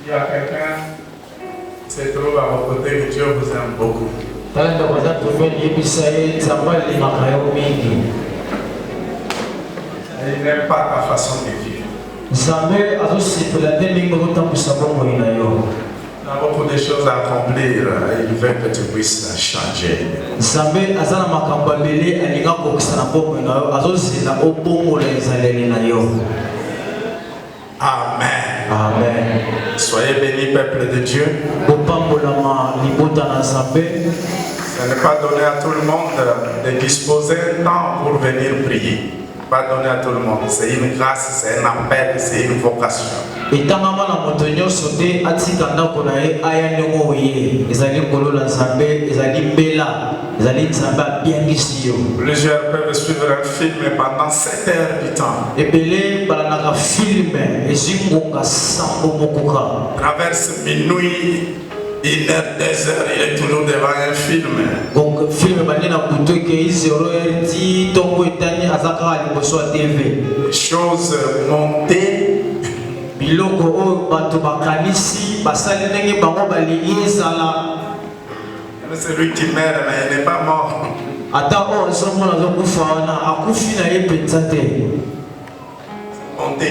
Il y a quelqu'un qui se trouve à vos côtés que Dieu vous aime beaucoup. Et il n'aime pas ta façon de vivre. Il y a beaucoup de choses à accomplir et il veut que tu puisses changer. Amen. Amen. Soyez bénis, peuple de Dieu. Ce n'est pas donné à tout le monde de disposer un temps pour venir prier. Pas donné à tout le monde. C'est une grâce, c'est un appel, c'est une vocation. Plusieurs peuvent suivre un film pendant 7 heures du temps. Traverse minuit, 1 heure, 2 heures, il est toujours devant un film. Les choses montées. Celui qui meurt, mais il n'est pas mort. Monté.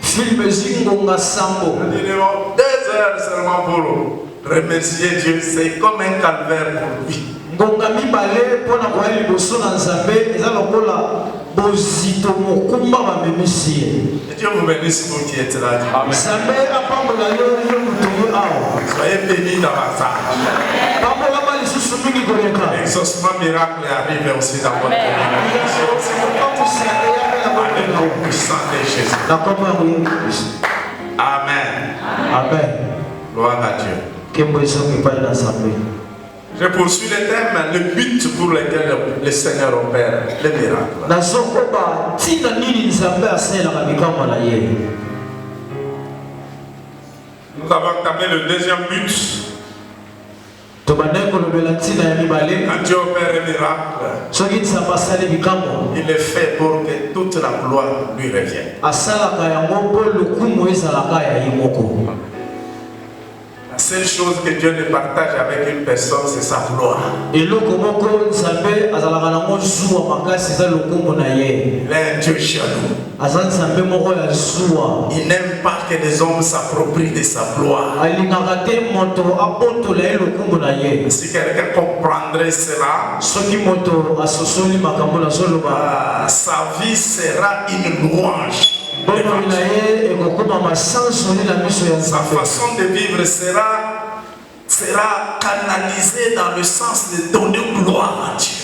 Film Zingonga Sambo. 2 heures seulement pour remercier Dieu, c'est comme un calvaire pour lui. Et Dieu vous bénisse vous qui êtes là. Amen. Soyez bénis davantage. L'exaucement miracle arrive aussi dans votre vie. Puissant de Jésus. Amen. Amen. Gloire à Dieu. Je poursuis le thème, le but pour lequel le Seigneur opère les miracles. Nous avons entamé le deuxième but. Quand Dieu opère un miracle, il est fait pour que toute la gloire lui revienne. La seule chose que Dieu ne partage avec une personne, c'est sa gloire. Il est un Dieu jaloux. Il n'aime pas que les hommes s'approprient de sa gloire. Si quelqu'un comprendrait cela, sa vie sera une louange. Sa façon de vivre sera canalisée dans le sens de donner gloire à Dieu.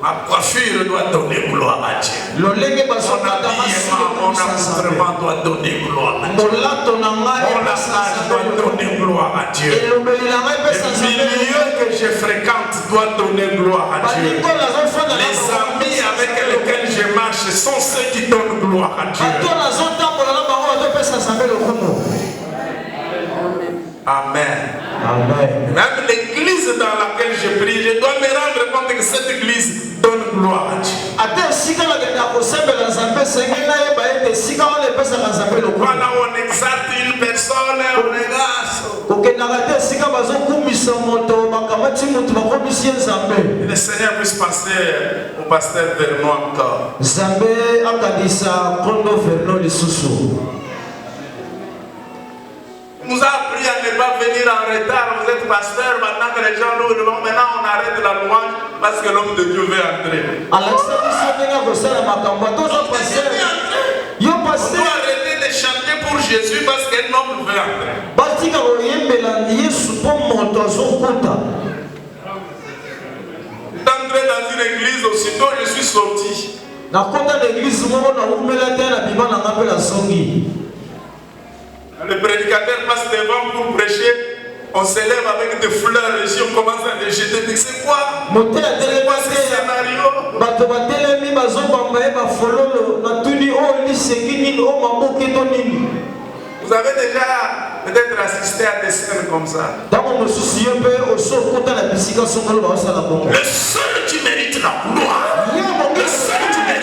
Ma coiffure doit donner gloire à Dieu. Mon habillement, mon accoutrement doit donner gloire à Dieu. Mon langage doit donner gloire à Dieu. Le milieu que je fréquente doit donner gloire à Dieu. Les amis avec lesquels je marche sont ceux qui donnent gloire à Dieu. Amen. Amen. Même l'église dans laquelle je prie, je dois me rendre compte que cette église donne gloire à Dieu. Voilà, on exalte une personne, on regarde. Le Seigneur puisse passer au pasteur Vernon encore. Nous a appris à ne pas venir en retard. Vous êtes pasteur, maintenant que les gens nous demandent, maintenant on arrête la louange parce que l'homme de Dieu veut entrer. On doit arrêter de chanter pour Jésus parce qu'un homme veut entrer. D'entrer dans une église, aussitôt je suis sorti. Le prédicateur passe devant pour prêcher, on s'élève avec des fleurs et on commence à les jeter. C'est quoi? C'est quoi ce scénario? Vous avez déjà peut-être assisté à des scènes comme ça. Le seul qui mérite la gloire, le seul qui mérite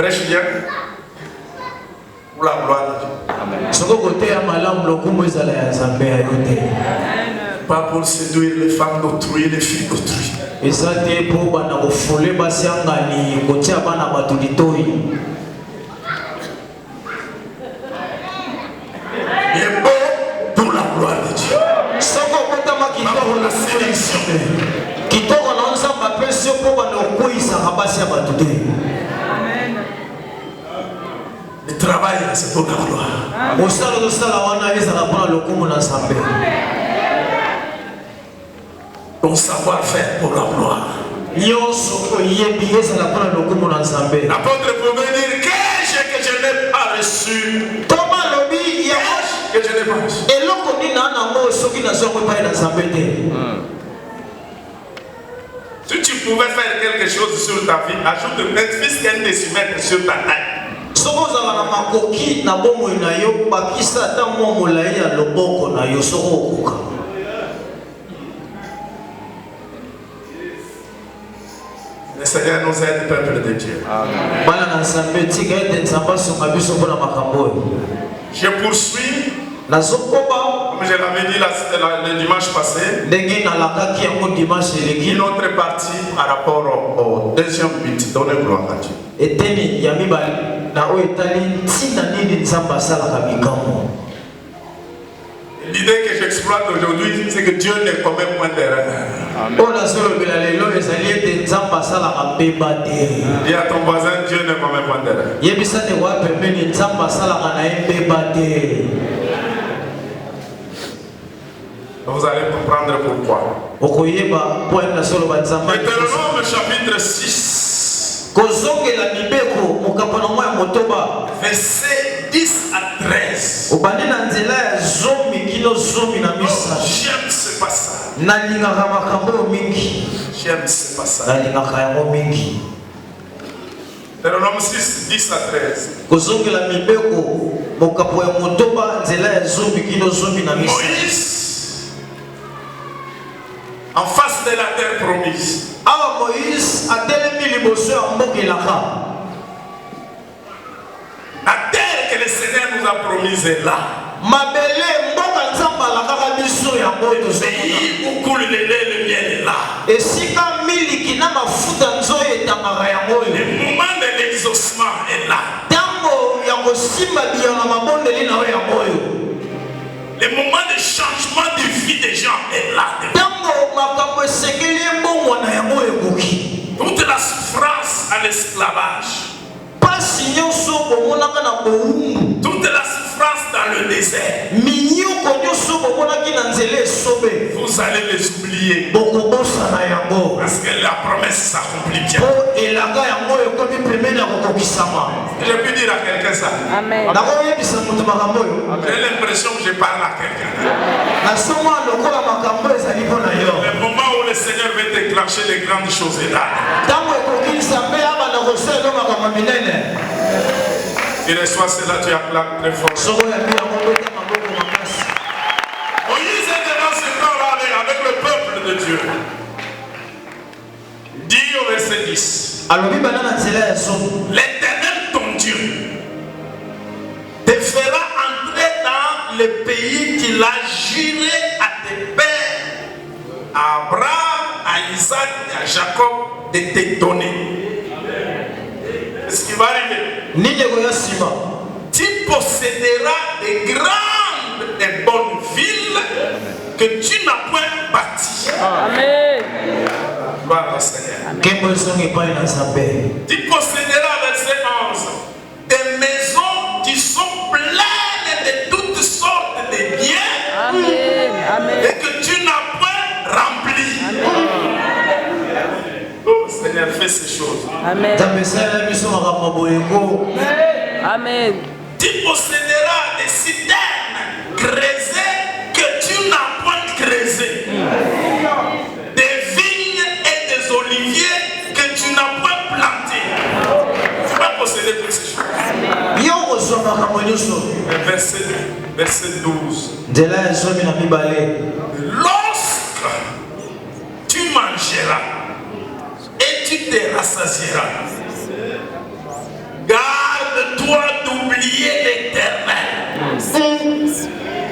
prêche bien pour la gloire de Dieu. Pas pour séduire les femmes d'autrui, les filles d'autrui. Mais beau pour la gloire de Dieu. Pas pour la sélection. Le travail, c'est pour la gloire. Ton savoir-faire pour la gloire. L'apôtre pouvait dire que je n'ai pas reçu. Que je n'ai pas reçu. Si tu pouvais faire quelque chose sur ta vie, ajoute Netflix et un décimètre sur ta taille. Le Seigneur nous aide, peuple de Dieu. Je poursuis. Comme je l'avais dit le dimanche passé, une autre partie par rapport au deuxième but, donner gloire à Dieu. L'idée que j'exploite aujourd'hui, c'est que Dieu ne commet point d'erreur. Dis à ton voisin, Dieu ne commet point d'erreur. Vous allez comprendre pourquoi. Deutéronome chapitre 6, verset 10 à 13. J'aime ce passage. J'aime ce passage. Deutéronome 6, 10 à 13. Moïse, en face de la terre promise. La terre que le Seigneur nous a promise est là. Le pays où coule le lait et le miel est là. Le moment de l'exaucement est là. Le moment de changement de vie des gens est là. Toute la souffrance à l'esclavage. Toute la souffrance dans le désert. Vous allez les oublier. Parce que la promesse s'accomplit bien. Je peux dire à quelqu'un ça. Amen. J'ai l'impression que je parle à quelqu'un. Le moment où le Seigneur veut déclencher les grandes choses est là. Tu reçois cela, tu acclames très fort. Moïse est devant ce temps-là avec le peuple de Dieu. Dit au verset 10. L'Éternel ton Dieu te fera entrer dans le pays qu'il a juré à tes pères, à Abraham, à Isaac et à Jacob de te donner. Ce qui va arriver. Tu posséderas de grandes et bonnes villes que tu n'as point bâties. Amen. Gloire au Seigneur. Tu posséderas, verset 11, des maisons qui sont pleines de toutes sortes de biens. Amen. Amen. Et que tu n'as point remplies. Oh Seigneur, fais ces choses. Amen. Amen. Tu posséderas des citernes creusées que tu n'as point creusées. Des vignes et des oliviers que tu n'as point plantés. Tu vas posséder toutes ces choses. Verset 12. Lorsque tu mangeras et tu te rassasieras, Garde-toi d'oublier l'Éternel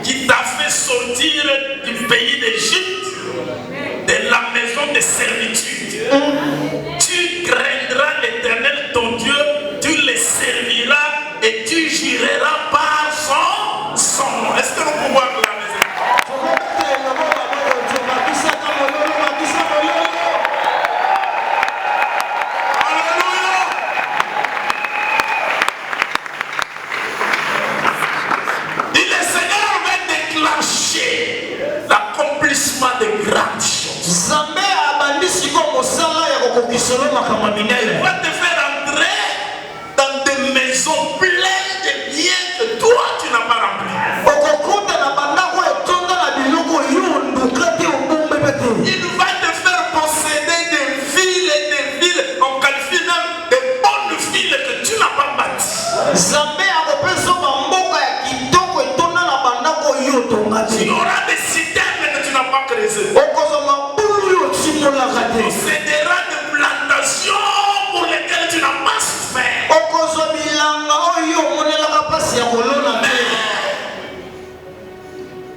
qui t'a fait sortir du pays d'Égypte, de la maison de servitude. Tu craindras l'Éternel ton Dieu, tu le serviras et tu jureras par son nom. Est-ce que nous pouvons acclamer ça? L'accomplissement de grandes choses. Il va te faire entrer dans des maisons pleines de biens que toi tu n'as pas remplis. Il va te faire posséder des villes et des villes, on qualifie même des bonnes villes que tu n'as pas bâties. Tu auras des citernes que tu n'as pas creusées. Tu posséderas des plantations pour lesquelles tu n'as pas souffert.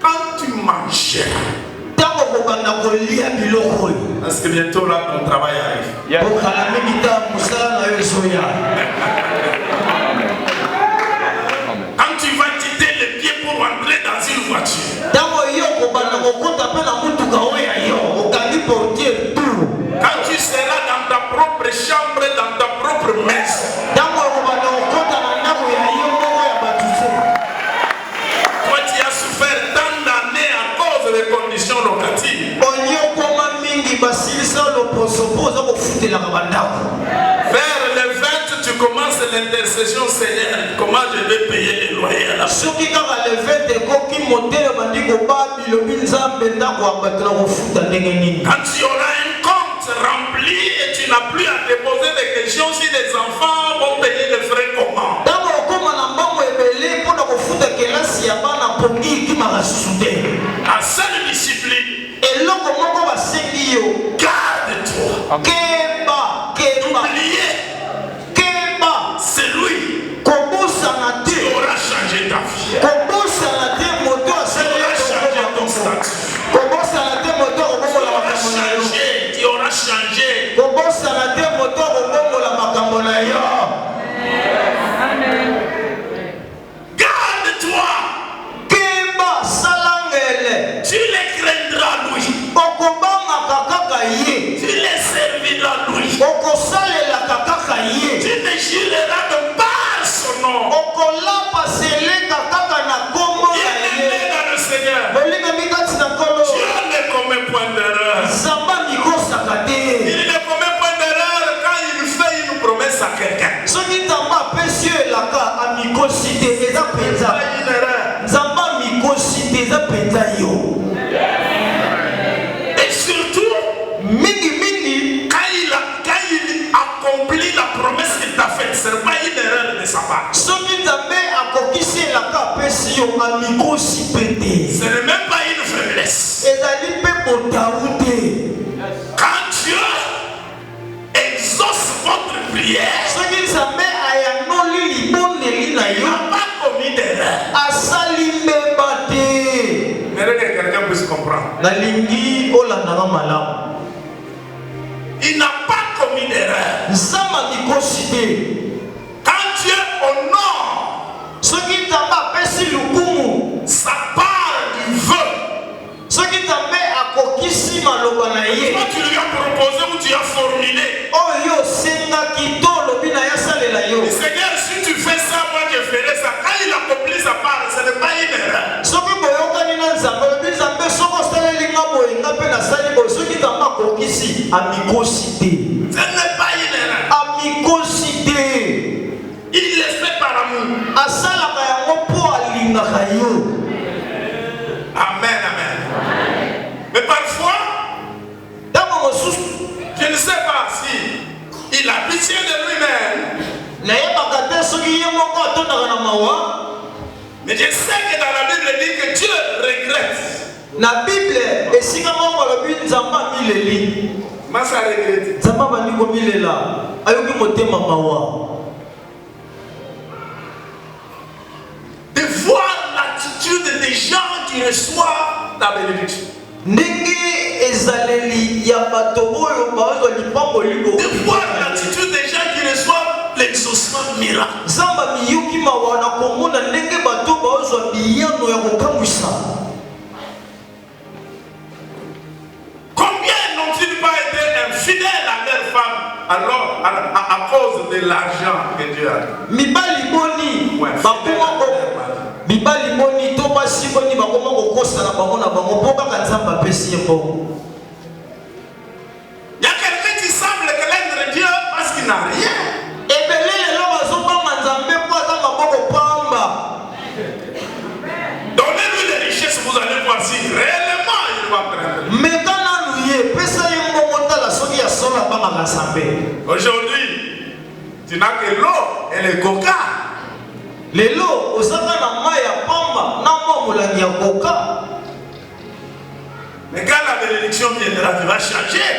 Quand tu mangeras, parce que bientôt là ton travail arrive. Quand tu vas quitter les pieds pour entrer dans une voiture, quand tu seras dans ta propre chambre, dans ta propre maison, toi tu as souffert tant d'années à cause des conditions locatives. Vers le 20, tu commences l'intercession, Seigneur, comment je vais payer les loyers à la fin. Quand tu auras un compte rempli et tu n'as plus à te poser des questions si les enfants vont payer les frais comment. La seule discipline, garde-toi d'oublier c'est lui qui aura changé ta vie, qui aura changé ton statut, qui aura changé. Garde-toi, tu les craindras lui, tu les serviras lui, tu te jureras de par son nom. Il est dans le Seigneur. Dieu ne commet point d'erreur. Il ne commet point d'erreur quand il fait une promesse à quelqu'un. Et surtout, quand il accomplit la promesse qu'il t'a faite, ce n'est pas une erreur de sa part. Ce n'est même pas une faiblesse. Quand Dieu exauce votre prière, il n'a pas commis d'erreur. Mais que quelqu'un puisse comprendre. Il n'a pas commis d'erreur. Quand Dieu honore, ça part du vœu. Toi tu lui as proposé ou tu as formulé. Seigneur, si tu fais ça, moi je ferai ça. Quand il accomplit sa part, ce n'est pas une erreur. Ce n'est pas une erreur. Il le fait par amour. Amen, amen. Mais parfois, je ne sais pas si il a pitié de lui-même. Mais je sais que dans la Bible, il dit que Dieu regrette. La Bible est si comme des gens qui reçoivent la bénédiction. Ndenge ezaleli ya bato oyo bazwa lipango libo. De voir l'attitude des gens qui reçoivent l'exaucement miracle. Zamba miyuki mawana komona ndenge bato bazwa biyano ya kokamwisa. Combien n'ont-ils pas été infidèles à leur femme alors à cause de l'argent que Dieu a donné? Mibali boni Mibali boni to basi boni bakoma kokosa na bango po kaka Nzamba pesi yebo. Il y a quelqu'un qui semble craindre Dieu parce qu'il n'a rien. Ebele lelo bazobanga Nzambe po aza maboko pamba. Donnez-lui les richesses, vous allez voir si réellement il va craindre. Mais kana luye pesa yembo motala soki ya sola banga Nzambe. Aujourd'hui, tu n'as que l'eau et le coca. Lelo osaka na mai ya pamba na mwa molangi ya koka. Mais quand la bénédiction viendra, tu vas changer.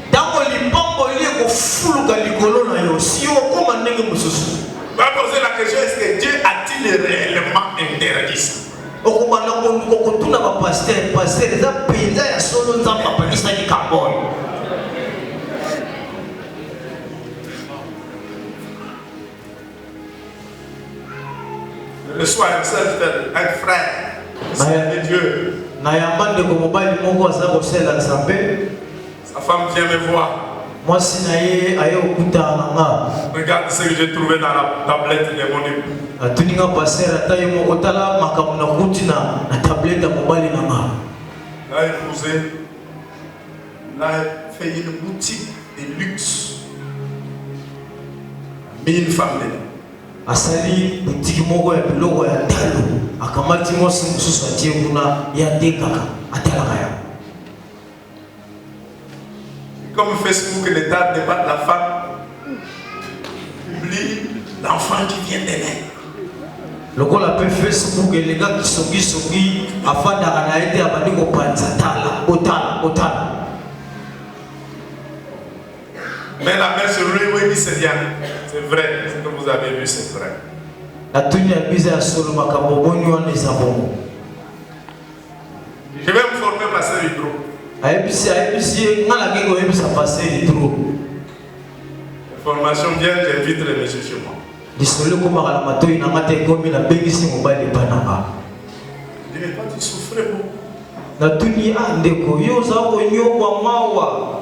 Tango lipambo ili kofuluka likolo na yo si okoma ndenge mosusu. Tu vas poser la question, est-ce que Dieu a-t-il réellement interdit ça? Okobanda kokotuna ba pasteur eza penza ya solo Nzambe apakisa likambo. Le soir, un frère, c'est Dieu. Na yambande ko mobali moko aza kosela Nzambe. Sa femme vient me voir. Mwasi na ye aye okuta nanga. Regarde ce que j'ai trouvé dans la tablette de mon époux. Atuninga passer ata ye moko tala makambo na kuti na tablette ya mobali nanga. Il a épousé. Il a fait une boutique de luxe. Mais une femme dedans. Asali boutique moko ya biloko ya talo akamati mosi mususu atie kuna ya tekaka atalaka ya. Comme Facebook, l'État débat la femme publie l'enfant qui vient de naître. Lokola pe Facebook elenga kisogi afanda na ete abandi ko panza tala otala. Mais la mère se lui dit c'est bien, c'est vrai, ce que vous avez vu c'est vrai. La tunia biza ya solo makambo boni wana ezabongo. Je vais me former passer le groupe. Ayebisi ngala ngeko yebisa passer le groupe. Formation vient, j'invite les messieurs chez moi. Disolo ko makala matoi na ngate komi na bengisi mobali pananga. Je dis mais toi tu souffrais beaucoup. Na tunia ndeko yo za ko nyokwa mawa.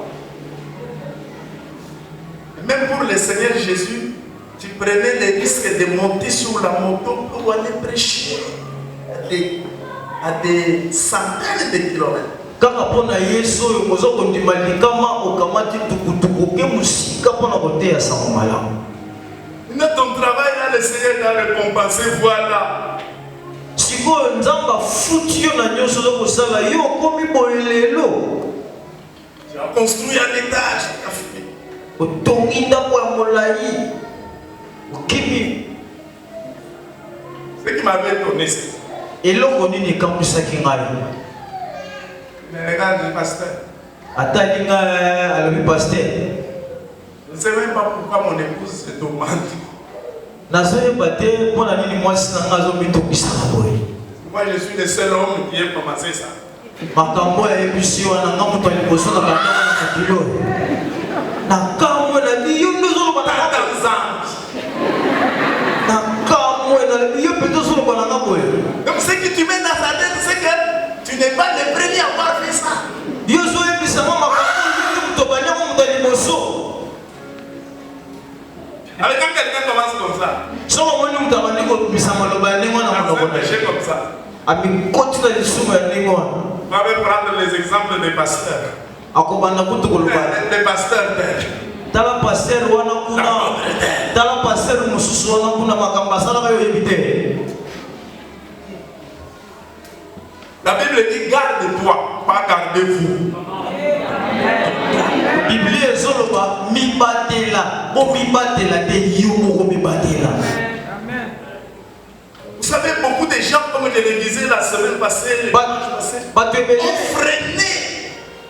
Même pour le Seigneur Jésus, tu prenais le risque de monter sur la moto pour aller prêcher à des centaines de kilomètres. Kaka pona Yesu yo mozo kondima likama okamati tukutuku ke musika pona koteya sango malamu. Mais ton travail là, le Seigneur t'a récompensé, voilà. Siko Nzamba futi yo na nyoso zo kosala yo komi boyelelo. Tu as construit un étage, tu as fini. Otongi ndako ya molai. Okimi. Ce qui m'avait étonné, c'est eloko nini ekambwisaki ngai. mais regarde le pasteur. Atali ngai alobi pasteur. Je ne sais même pas pourquoi mon épouse se demande. Nazoyeba te mpona nini mwasi na ngai azomitokisaka boye. Moi je suis le seul homme qui ait commencé ça. Makambo ayebisi wana nga moto ya liboso na banda wana mokilo. Na kamwe na biyo ndozoloba na nga na kamwe na biyo mpe tozoloba na nga boye. Donc ce que tu mets dans ta tête, c'est que tu n'es pas le premier à avoir fait ça. Yo zoyebisanga makambo ndenge moto banyango moto ya liboso. Alors quand quelqu'un commence comme ça, Soko moni moto abandi kobimisa maloba ya ndenge wana on monoko fait na pécher ye. comme ça. Amikoti na lisumu ya ndenge wana. On va prendre les exemples des pasteurs. Akobanda kutu koloba. Les pasteurs pères. Tala pasteur wana kuna. Tala pasteur mosusu wana kuna makambo asalaka yo yebi te. La Bible dit garde-toi, pas gardez-vous. Bible ezoloba mibatela, bo mibatela te yo moko mibatela. Vous savez, beaucoup de gens, comme je le disais la semaine passée, ont freiné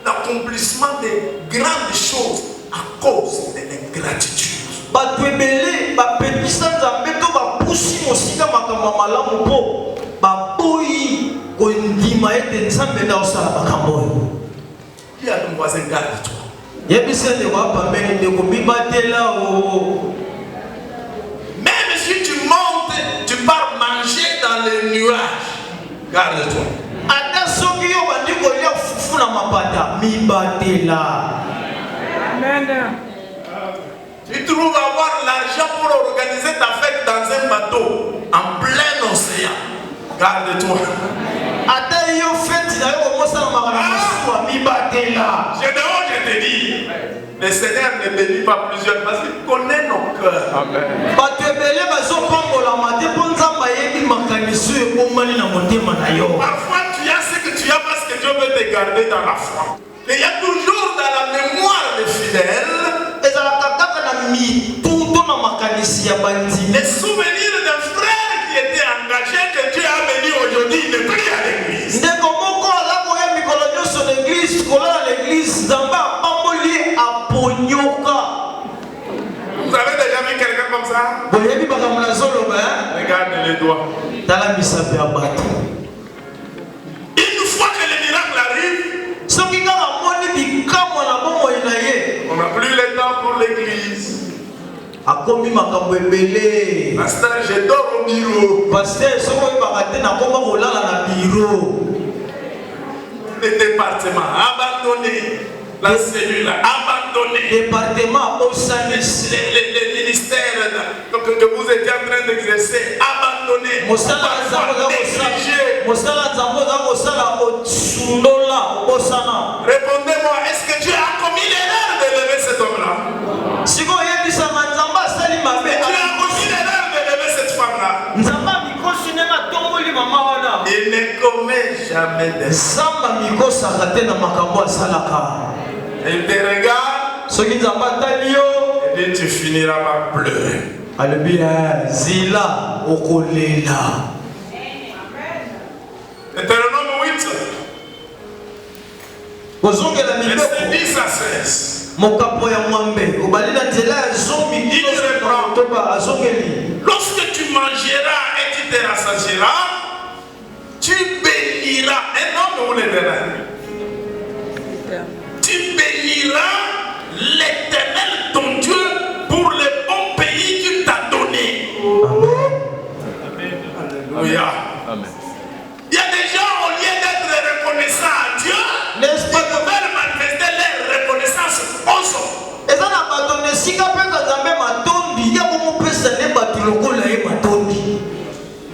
l'accomplissement de grandes choses à cause de l'ingratitude. Batwebele bapepisa Nzambe to bapusi mosika makambo malamu po baboyi ondima ete nzambe nde osala makambo oyo. Dis à ton voisin, garde-toi. Yebisa ndeko apambeli ndeko mibatela o. Même si tu montes, tu pars manger dans les nuages, garde-toi. Ata soki yo bandi kolia fufu na mapata mibatela. Amen. Tu trouves avoir l'argent pour organiser ta fête dans un bateau en plein océan. Garde-toi. Ata yo fête na yo mosala makana masuwa mibatela. Je te dis, le Seigneur ne bénit pas plusieurs parce qu'il connaît nos cœurs. Amen. Bato ebele bazopambola mate mpo nzambe ayebi makaniso ekomani na motema na yo. Parfois tu as ce que tu as parce que Dieu veut te garder dans la foi. Et il y a toujours dans la mémoire des fidèles les souvenirs d'un frère qui était engagé que Dieu a béni aujourd'hui, il ne prie à l'église. Vous avez déjà vu quelqu'un comme ça? Regarde les doigts. Une fois que le miracle arrive, on n'a plus le temps pour l'église. Pasteur, je dors au bureau. Le département abandonné. La cellule abandonnée. Département au sein les ministères que vous étiez en train d'exercer abandonnés. Répondez-moi, est-ce que Dieu a commis l'erreur de lever cet homme-là? Dieu a commis l'erreur de lever cette femme-là. Il ne commet jamais d'erreur. Il te regarde et tu finiras par pleurer. Deutéronome 8, verset 10 à 16. Lorsque tu mangeras et tu te rassasieras, tu béniras un homme ou les terrains. Tu béniras l'Éternel ton Dieu pour le bon pays qu'il t'a donné. Alléluia. Amen. Il y a des gens, au lieu d'être reconnaissants à Dieu, ils veulent manifester leur reconnaissance aux autres.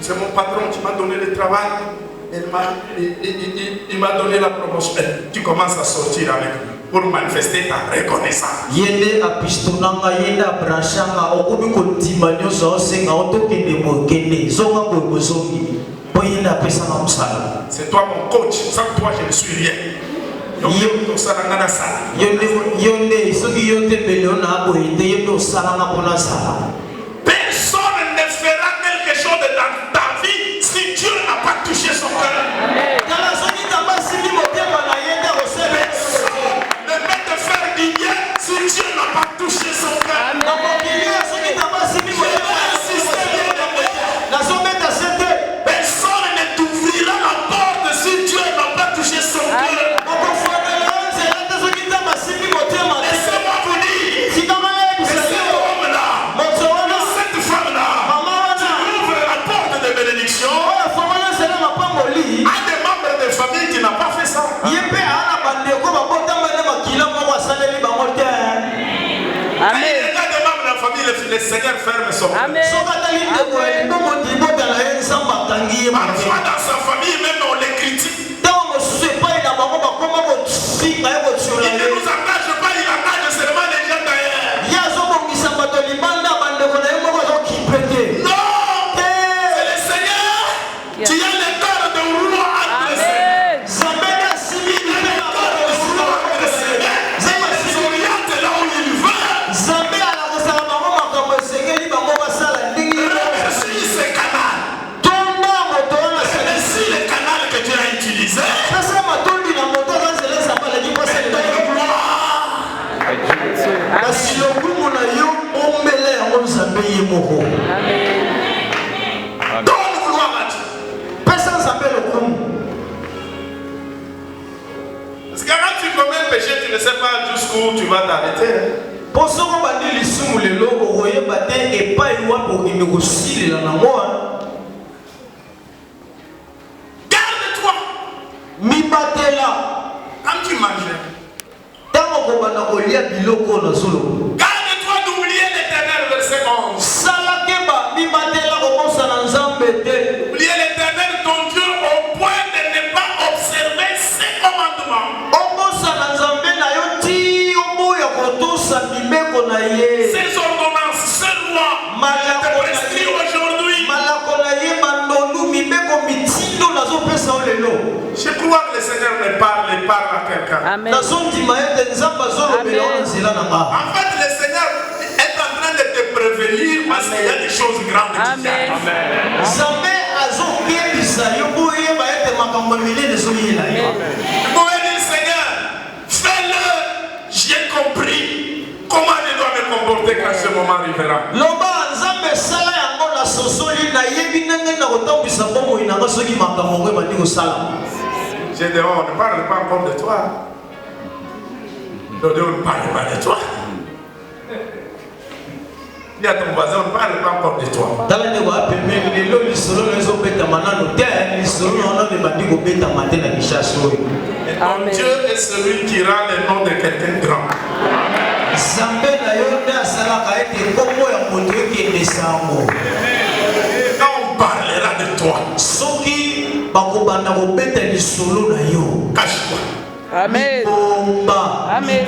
C'est mon patron qui m'a donné le travail. Il m'a donné la promotion. Tu commences à sortir avec lui pour manifester ta reconnaissance. C'est toi mon coach. Sans toi, je ne suis rien. Personne ne fera quelque chose dans ta vie si Dieu n'a pas touché son cœur. Ne peut te faire du bien si Dieu n'a pas touché son cœur. Personne ne t'ouvrira la porte si Dieu n'a pas touché son cœur. Laissez-moi vous dire que cet homme-là, cette femme-là, tu ouvres la porte de bénédiction à des membres de famille qui n'ont pas fait ça. Quand il y a des membres de la famille, le Seigneur ferme son cœur. Parfois dans sa famille, même on les critique. Il ne nous engage pas, il engage seulement les gens d'ailleurs. Non, c'est le Seigneur qui a le cœur de roi adressé. Il s'oriente là où il veut. Suis ce canal. C'est le canal que Dieu a utilisé. Donne gloire à Dieu. où tu vas t'arrêter. Pour ce qu'on va dire, les sous les lots, au royaume bâté et pas eu pour qu'il me aussi là dans moi. Garde-toi. Mi bâté là. Quand tu manges. Tant qu'on va dans le lit à biloko dans solo. Garde-toi d'oublier l'Éternel, verset 11. Salakeba, mi bâté là, on commence à nous embêter. Oublier l'Éternel, ton Dieu, au point de ne pas observer ses commandements. Ces ordonnances, ces lois, je te prescris aujourd'hui. Je crois que le Seigneur me parle et parle à quelqu'un. Amen. En fait, le Seigneur est en train de te prévenir parce qu'il y a des choses grandes qui t'arrivent. Vous pouvez dire, Seigneur, fais-le, j'ai compris. Comment je dois me comporter quand ce moment arrivera? J'ai dit, on ne parle pas encore de toi. On ne parle pas de toi. Dis à ton voisin, on ne parle pas encore de toi. Et ton Dieu est celui qui rend le nom de quelqu'un grand. Quand on parlera de toi, cache-toi. Amen. Amen.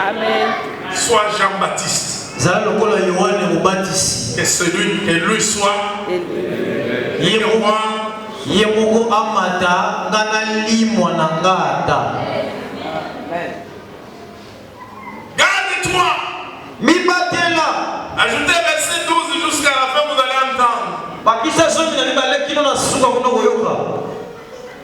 Amen. Sois Jean-Baptiste. Que celui, que lui soit le roi. Garde-toi. Ajoutez verset 12 jusqu'à la fin, vous allez entendre.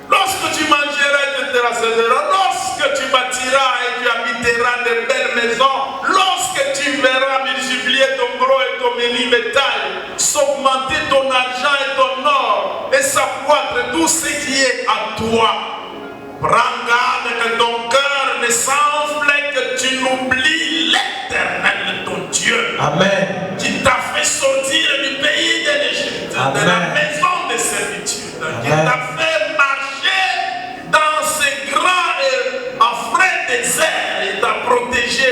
Lorsque tu mangeras et te rassemblera, lorsque tu bâtiras et tu habiteras de belles maisons, lorsque tu verras multiplier ton gros et ton menu bétail, s'augmenter ton argent et ton or, et s'accroître tout ce qui est à toi, prends garde que ton cœur ne s'enfle, que tu n'oublies l'Éternel ton Dieu. Amen. Qui t'a fait sortir du pays de l'Égypte, de la maison de servitude, qui t'a fait marcher dans ces grands et affreux déserts, et t'a protégé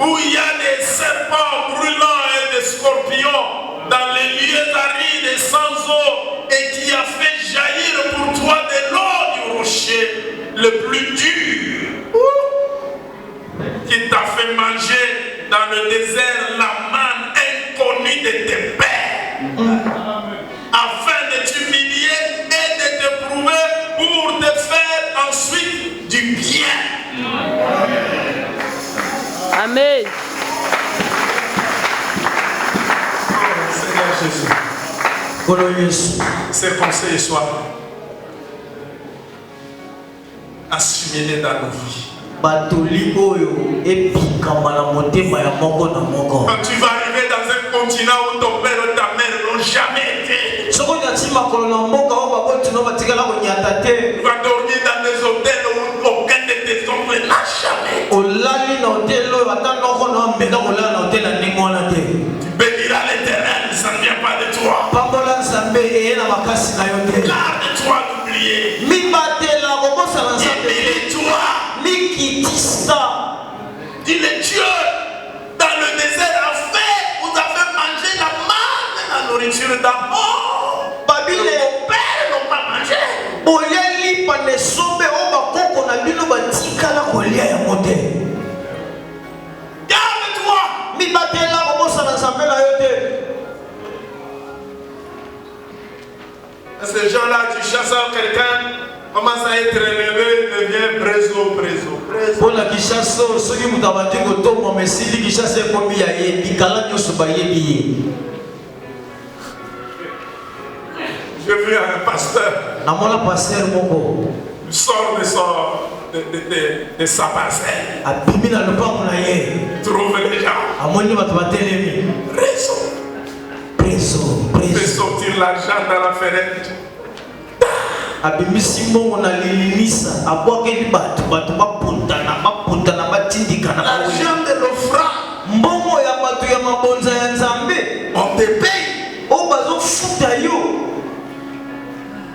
où il y a des serpents brûlants et des scorpions dans les lieux arides et sans eau, et qui a fait jaillir pour toi de l'eau du rocher le plus dur, qui t'a fait manger dans le désert la manne inconnue de tes pères, afin de t'humilier et de te prouver pour te faire ensuite du bien. Amen. Seigneur Jésus, ces conseils soient assimilés dans nos vies. Quand tu vas arriver dans un continent où ton père et ta mère n'ont jamais été, tu vas dormir dans des hôtels où aucun de tes oncles n'a jamais été. Tu béniras l'Éternel, ça ne vient pas de toi. Garde-toi d'oublier. Dis le Dieu dans le désert a fait, vous avez mangé la manne, la nourriture d'abord. Vos pères n'ont pas mangé. Ces gens-là, tu chasses quelqu'un, commence à être élevé, devient préso. Pour la Kishaso, ceux qui vous avez dit que tout le monde est Kishaso comme il y a j'ai vu un pasteur. Il sort de sa parcelle. Trouve les gens. Préso. Il fait sortir l'argent dans la fenêtre. bakutana batindikana. L'argent de l'offrande. Mbongo ya bato ya mabonza ya Nzambe. On te paye. O bazo futa yo.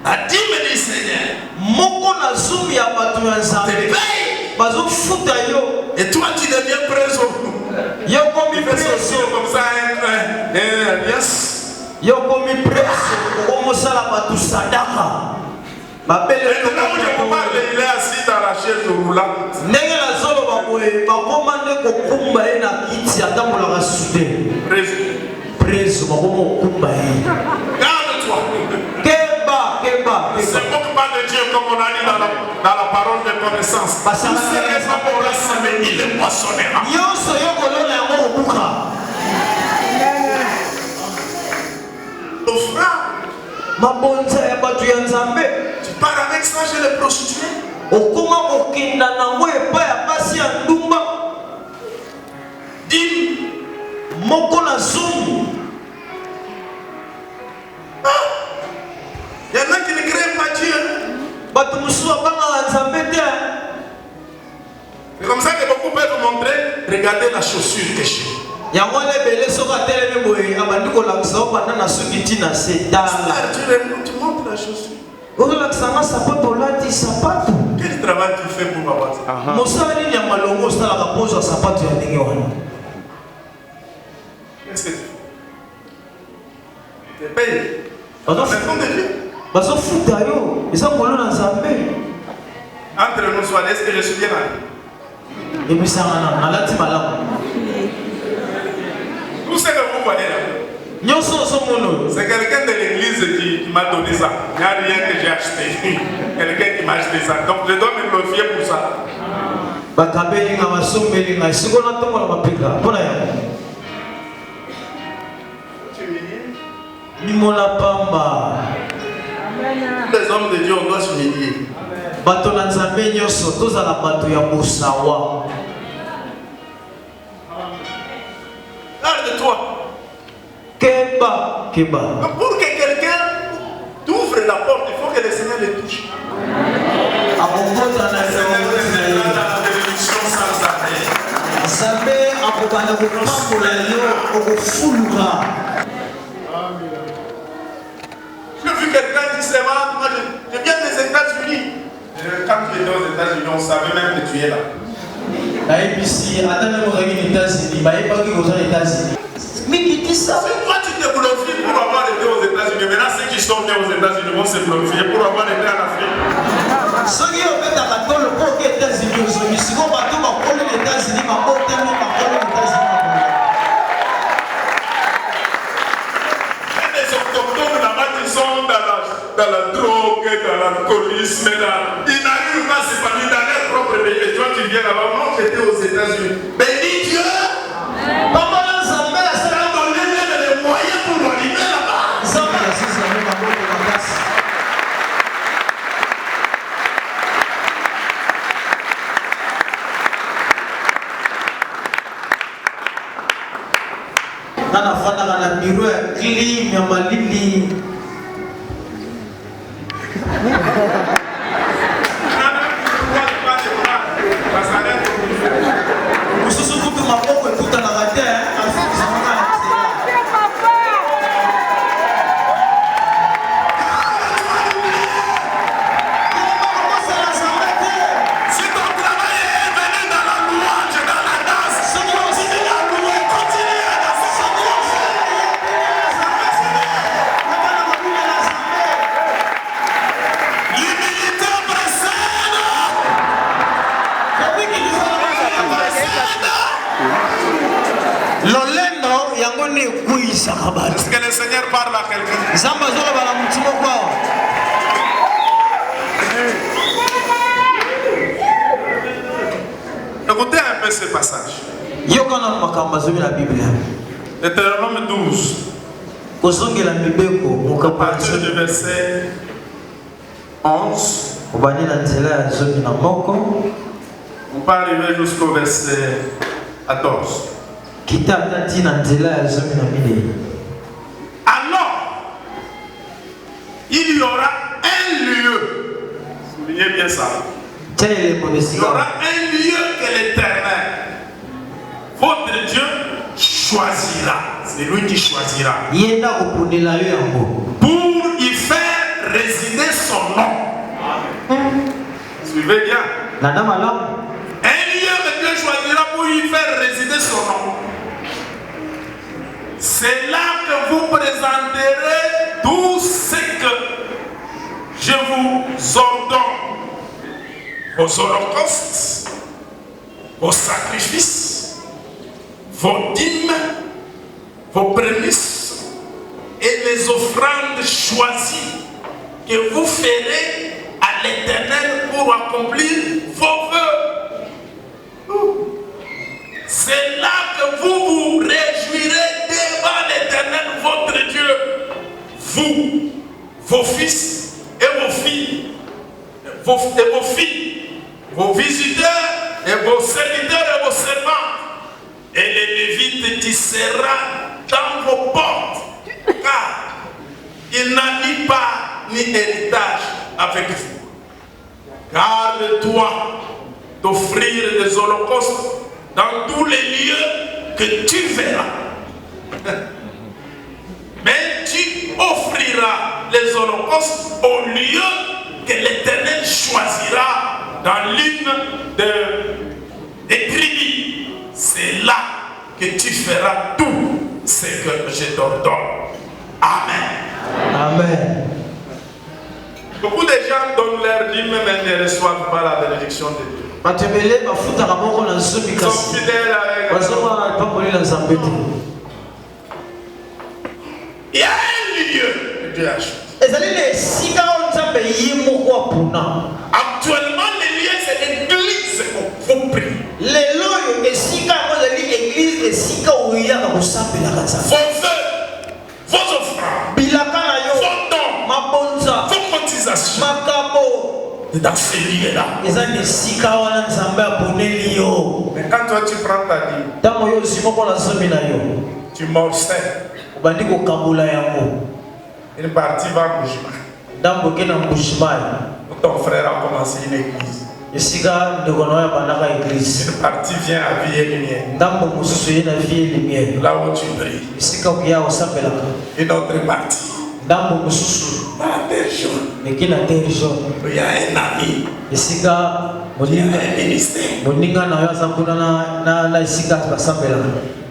La dîme du Seigneur. Moko na zoom ya bato ya Nzambe. On te paye. Bazo futa yo. Et toi tu deviens présent. Yo komi preso comme ça alias. Yo komi preso ko mosala bato sadaka. Babele Et là où je vous parle, il est assis dans la chaise roulante. Ndenge na zolo bakoye bakomande ko kumba ye na kiti atambola sude. Preso bakomo kumba ye. Garde-toi. Keba. Ne se moque pas de Dieu comme on a dit dans la parole de connaissance. Tout ce n'est pas pour la semaine, il est moissonnera. Yoso yokolona yango obuka. L'offrande. Mabonza ya bato ya Nzambe. Tu pars avec ça chez les prostituées. Okoma kokenda nango epai ya basi ya ndumba. Dîme. Moko na zomi. Il y en a qui ne craignent pas Dieu. Bato musu abanga Nzambe te. C'est comme ça que beaucoup peuvent montrer. Regardez la chaussure que j'ai. Yango lebele soka teleme boye abandi ko lakisa opanda na suki tina setala. Tu montres la chaussure. Olakisanga sapato lati sapato. Quel travail tu fais pour avoir ça? Mosala nini ya malongo osala kapozo sapato ya ndenge wana. Qu'est-ce que tu fais? Tu es payé. De Dieu. Bazo futa yo, eza ngolo na Nzambe. Entre nous soit, est-ce que je suis bien là? Ebisanga na lati malamu. Tout ce que vous voyez là, Nyoso so mono. c'est quelqu'un de l'église qui m'a donné ça. Il n'y a rien que j'ai acheté. Quelqu'un qui m'a acheté ça. Donc je dois me glorifier pour ça. Bakabeli nga basombeli nga siko na tongo na mapika. Pona ya. Mimona pamba. Les hommes de Dieu, on doit s'humilier. Bato na Nzambe nyoso tozala bato ya bosawa. Garde-toi. Keba. Pour que quelqu'un t'ouvre la porte, il faut que le Seigneur le touche. Akokota na La bénédiction sans arrêt. Nzambe akobanda kopambola yo okofuluka. J'ai vu quelqu'un qui se va, moi je viens des États-Unis. Quand tu étais aux États-Unis, on savait même que tu es là. ABC, atana mo regi États-Unis, ba epaki aux États-Unis. Miki tisa. Si toi tu te glorifies pour avoir été aux États-Unis, maintenant ceux qui sont nés aux États-Unis vont se glorifier pour avoir été en Afrique. Soki obeta katolo po ke États-Unis ozomi siko bato bakoli les États-Unis bakotami bakoli les États-Unis. Et les autochtones là-bas qui sont dans la drogue, dans l'alcoolisme, ils n'arrivent pas à s'épanouir dans leur propre pays. Et toi tu viens là-bas, moi j'étais aux États-Unis. Bénis Dieu! Papa Nzambe asala donné les moyens pour arriver là-bas. Nzambe asisa mo maboko makasi. Nana fana na biro ya clean ya malili. Mususu kutu maboko ekuta na gate afiki samaka na tsela. Si ton travail est venu dans la louange, dans la danse, continue à louer, continue à danser. L'humilité précède. Lolendo yango ne kuisa kabati. Est-ce que le Seigneur parle à quelqu'un? Zamba zola bala mutimo kwao. Écoutez un peu ce passage. Yokana makamba zomi la Bible. Deutéronome 12. Kozongela mibeko À partir du verset 11. obani na nzela ya zomi na moko. On peut arriver jusqu'au verset 14. Kita tati na nzela ya zomi na mine. Alors, il y aura un lieu. Soulignez bien ça. Il y aura un lieu que l'Éternel, votre Dieu, choisira. C'est lui qui choisira. Pour y faire résider son nom. Suivez bien. Un lieu que Dieu choisira pour y faire résider son nom. C'est là que vous présenterez tout ce que je vous ordonne. Vos holocaustes, vos sacrifices, vos dîmes, vos prémices et les offrandes choisies que vous ferez à l'Éternel pour accomplir vos vœux. C'est là que vous vous réjouirez devant l'Éternel, votre Dieu. Vous, vos fils et vos filles, vos visiteurs et vos serviteurs et vos servantes, et les Lévites qui sera dans vos portes, car il n'a ni part ni héritage avec vous. Garde-toi d'offrir des holocaustes dans tous les lieux que tu verras. Mais tu offriras les holocaustes au lieu que l'Éternel choisira dans l'une des tribus. C'est là que tu feras tout ce que je t'ordonne. Amen. Amen. Beaucoup de gens donnent leur dîme mais ne reçoivent pas la bénédiction de Dieu. Ils sont fidèles avec eux. Il y a un lieu que Dieu a choisi. Actuellement, le lieu c'est l'église où vous priez. Vos vœux, vos offrandes, vos dons, vos cotisations. Dans ces lieux-là. Mais quand toi tu prends ta dîme, tu morcelles. Une partie va à Bushman. Ton frère a commencé une église. Une partie vient à Vie et Lumière. Là où tu pries. Une autre partie. Il y a un ami. Il y a un ministère.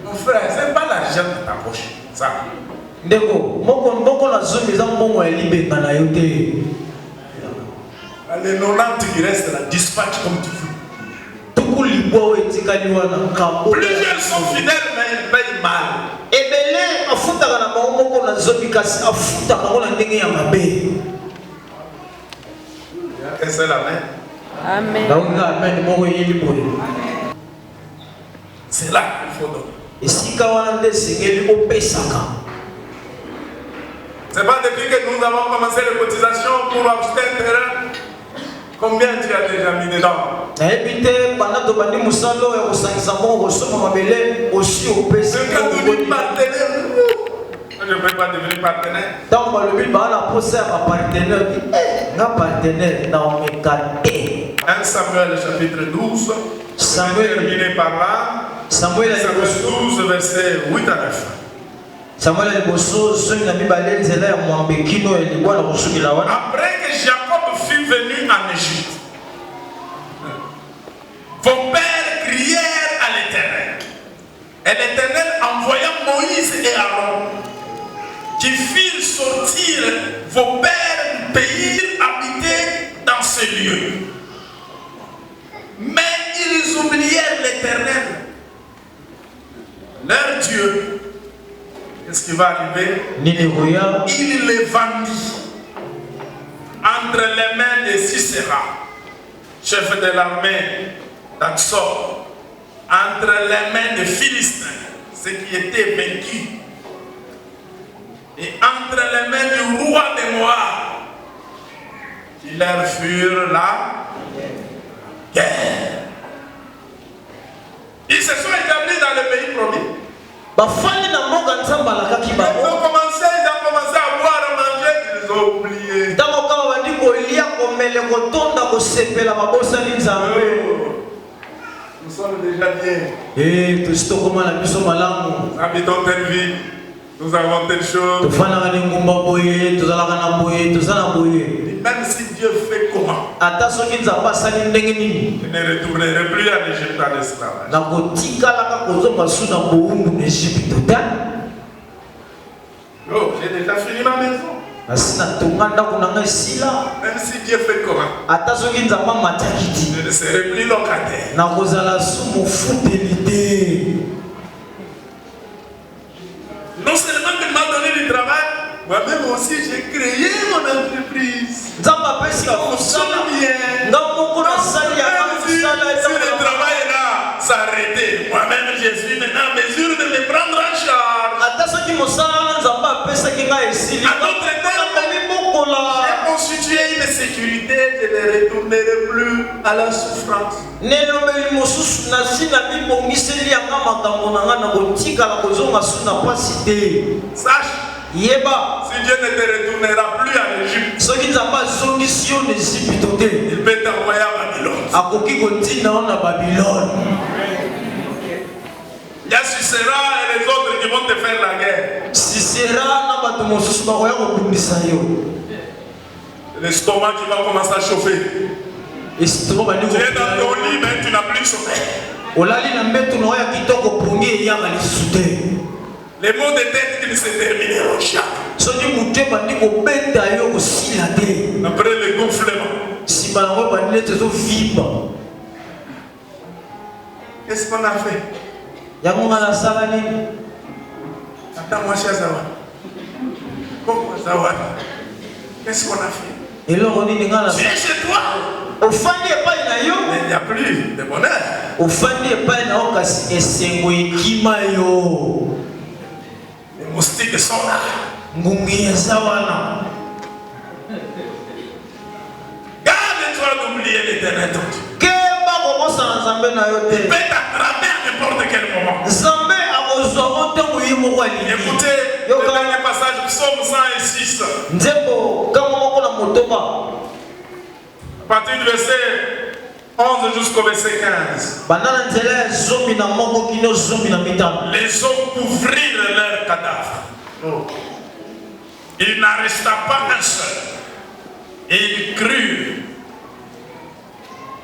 Mon frère, ce n'est pas l'argent de ta poche. Ça. Les 90 qui restent là, dispatch comme tu veux. Plusieurs sont fidèles, mais ils payent mal. Et c'est la main. Amen. C'est là qu'il faut donner. C'est pas depuis que nous avons commencé les cotisations pour acheter un terrain. Combien tu as déjà mis dedans? Je ne peux pas devenir partenaire. 1 Samuel chapitre 12. Samuel terminé par là. Samuel 12 verset 8 à 9. Après que Jacob fut venu en Égypte, vos pères crièrent à l'Éternel. Et l'Éternel envoya Moïse et Aaron, qui firent sortir vos pères du pays habités dans ce lieu. Mais ils oublièrent l'Éternel, leur Dieu. Qu'est-ce qui va arriver? Il les vendit entre les mains de Sisera, chef de l'armée d'Axor, entre les mains des Philistins, ceux qui étaient vaincus, et entre les mains du roi des Moab, qui leur furent la guerre. Ils se sont établis dans le pays promis. Ils ont commencé à boire, à manger, ils ont oublié. Nous sommes déjà bien. Nous habitons telle vie. Nous avons telle chose. Même si Dieu fait comment, je ne retournerai plus à l'Égypte en esclavage. Oh, j'ai déjà fini ma maison. Même si Dieu fait comment, je ne serai plus locataire. Non seulement qu'il m'a donné du travail, moi-même aussi j'ai créé mon entreprise. Ça fonctionne bien. Si le travail là s'arrêtait, moi-même je suis maintenant en mesure de me prendre en charge. J'ai constitué une sécurité, je ne retournerai plus à la souffrance. Sache, si Dieu ne te retournera plus à l'Égypte, il peut t'envoyer à Babylone. Il y a Sisera et les autres qui vont te faire la guerre. L'estomac qui va commencer à chauffer. Tu es dans ton lit, mais tu n'as plus sommeil. Les maux de tête qui ne se termineront jamais. Après le gonflement. Qu'est-ce qu'on a fait? Attends-moi, cher Zawa. Pourquoi Zawa? Qu'est-ce qu'on a fait? Tu es chez toi. Il n'y a plus de bonheur. Les moustiques sont là. Garde-toi d'oublier l'éternel ton Dieu. Il peut t'attraper à n'importe quel moment. Écoutez le dernier passage, Psaume 106. À partir du verset 11 jusqu'au verset 15. Les eaux couvrirent leurs cadavres. Il n'en resta pas un seul. Et ils crurent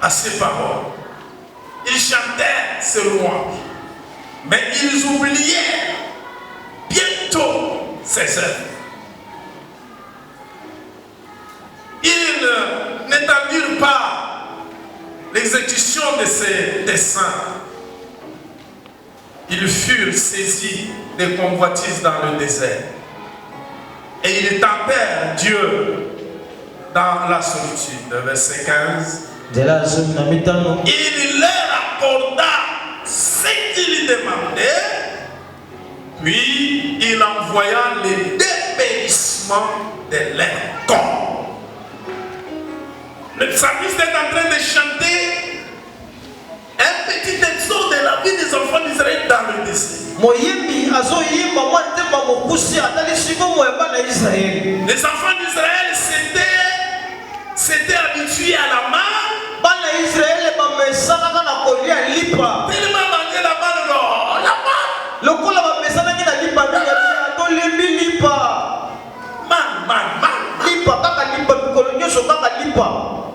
à ses paroles. Ils chantèrent ses louanges. Mais ils oublièrent bientôt ses œuvres. Ils n'établirent pas l'exécution de ses desseins. Ils furent saisis des convoitises dans le désert. Et ils tentèrent Dieu dans la solitude. Verset 15. Il leur accorda ce qu'ils demandaient, puis il envoya le dépérissement de leur corps. Le psalmiste est en train de chanter un petit exode de la vie des enfants d'Israël dans le désert. Les enfants d'Israël s'étaient habitués à la main. Tellement manger la main,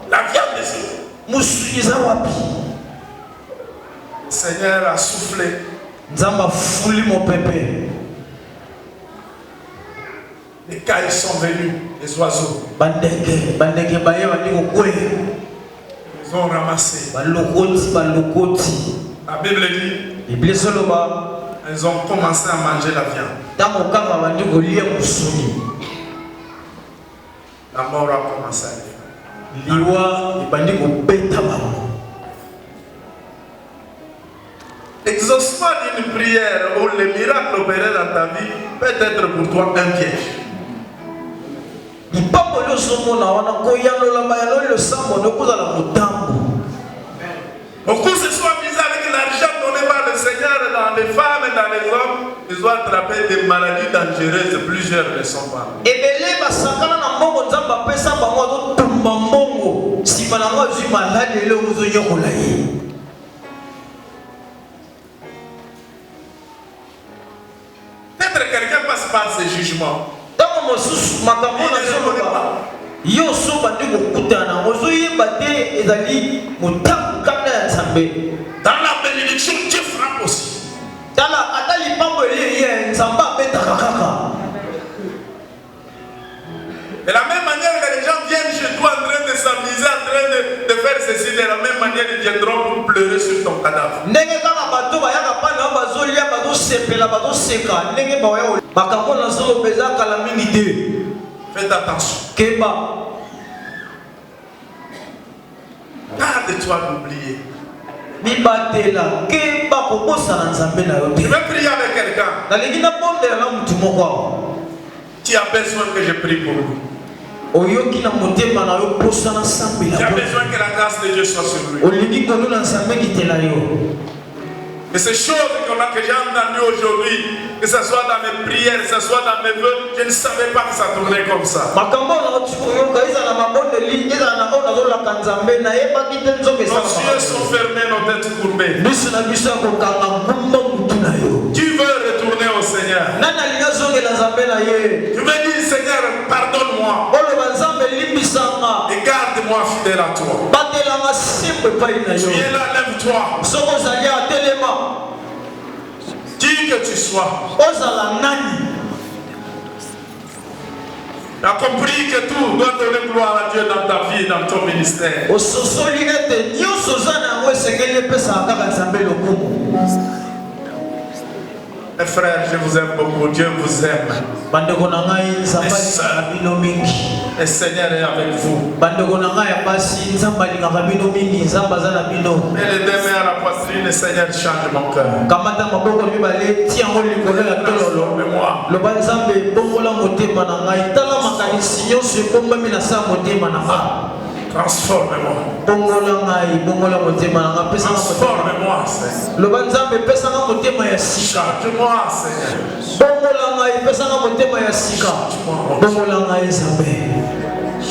la viande des yeux. Le Seigneur a soufflé. Les cailles sont venus, les oiseaux. Ils ont ramassé. La Bible dit, ils ont commencé à manger la viande. La mort a commencé à venir. L'exaucement d'une prière ou le miracle opéré dans ta vie peut être pour toi un piège. Beaucoup se sont amusés avec l'argent donné par le Seigneur dans les femmes et dans les hommes. Ils ont attrapé des maladies dangereuses, plusieurs ne sont pas. nsima na ngo azwi maladi eloko ozonyokola ye. Peut-être quelqu'un passe par ces jugements. Ntango mosusu makambo nazoloba yo so bandi kokutana ozoyeba te ezali motango kanda ya Nzambe. Dans la bénédiction, Dieu frappe aussi. Tala ata lipambo eli ye Nzambe abetaka kaka. De la même manière que les gens viennent chez toi en train de s'amuser, en train de faire ceci, de la même manière ils viendront pour pleurer sur ton cadavre. Ndenge kaka bato bayaka pana bazolia bazosepela bazoseka ndenge bawaya makambo nazoloba eza kala mingi te. Faites attention. Keba. Garde-toi d'oublier. Bibatela keba kobosana Nzambe na yo te. Je vais prier avec quelqu'un. Nalingi na bondela na mutu moko. Qui a besoin que je prie pour lui. Oyoki na motema na yo posana Nzambe Qui a na yo. besoin que la grâce de Dieu soit sur lui. Olingi kono na Nzambe kitela yo. Et ces choses que j'ai entendues aujourd'hui, que ce soit dans mes prières, que ce soit dans mes vœux, je ne savais pas que ça tournait comme ça. Nos yeux sont fermés, nos têtes courbées. Tu veux retourner au Seigneur. Tu me dis, Seigneur, pardonne-moi. Et garde-moi fidèle à toi. Tu es là, lève-toi. Qui que tu sois. Tu as compris que tout doit donner gloire à Dieu dans ta vie et dans ton ministère. Mes frères, je vous aime beaucoup. Dieu vous aime. Le Seigneur est avec vous. Et les deux mains à la poitrine, le Seigneur change mon cœur. Transforme-moi. Transforme-moi, Seigneur. Change-moi, Seigneur.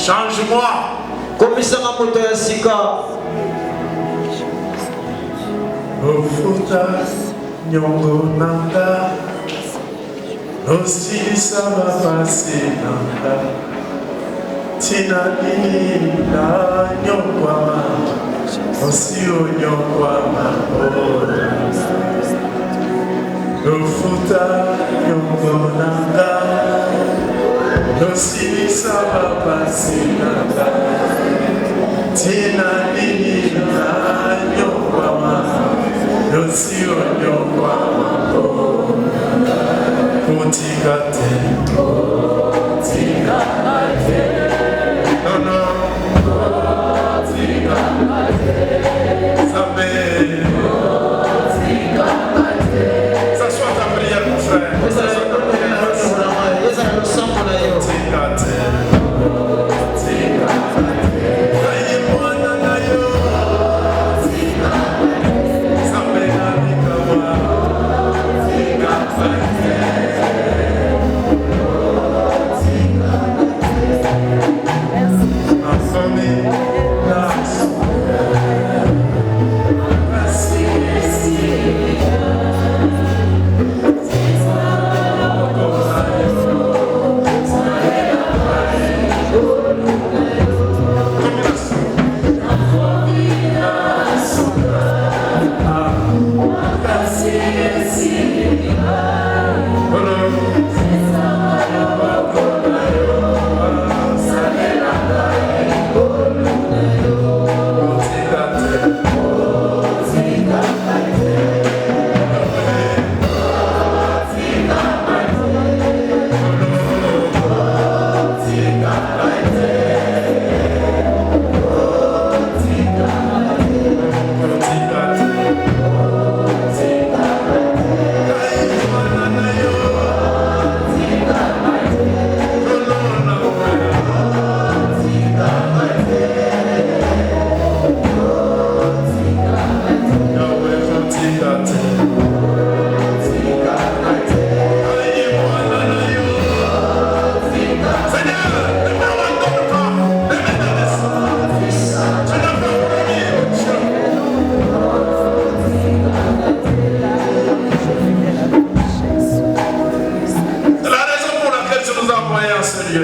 Change-moi. Ofuta nyongo nanga, osi sama pasi nanga. Tina ina nyongwa, osio nyongwa mahora. Ofuta nyongo nanga, osi sama pasi nanga. Tina ina nyongwa mahora, osio nyongwa mahora. Kutikate, kutikate. Non, non. Ça soit ta prière, mon frère.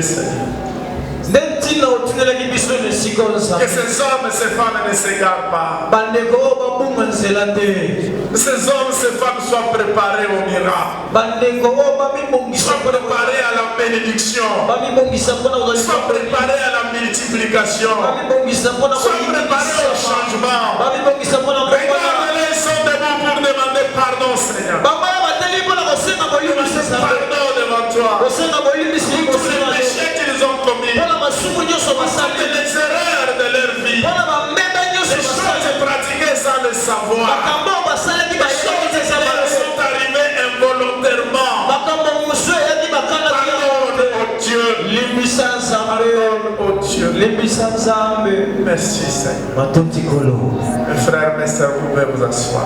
Seigneur. Que ces hommes et ces femmes ne s'égarent pas. Que ces hommes et ces femmes soient préparés au miracle. Soient préparés à la bénédiction. Soient préparés à la multiplication. Soient préparés au changement. Regarde-les, ils sont debout pour demander pardon, Seigneur. Pardon devant toi. Pour tous les péchés qu'ils ont commis. Pour les erreurs de leur vie. Les choses pratiquées sans le savoir. Les choses qui sont arrivées involontairement. Pardonne, oh Dieu. Pardonne, oh Dieu. Merci, Seigneur. Mes frères, mes sœurs, vous pouvez vous asseoir.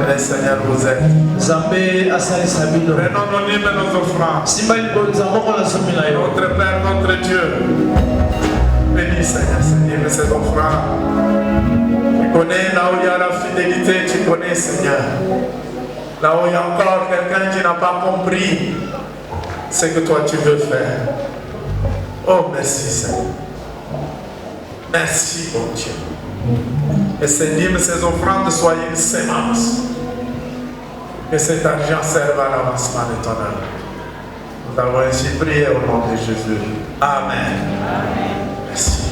Le Seigneur vous aide. Prenons nos dîmes et nos offrandes. Notre Père, notre Dieu, bénis, Seigneur, ces dîmes et ces offrandes. Tu connais là où il y a la fidélité, tu connais, Seigneur. Là où il y a encore quelqu'un qui n'a pas compris ce que toi tu veux faire. Oh, merci, Seigneur. Merci, mon Dieu. Et ces dîmes, ces offrandes soient une sémence. Que cet argent serve à l'avancement de ton œuvre. Nous avons ainsi prié au nom de Jésus. Amen. Merci.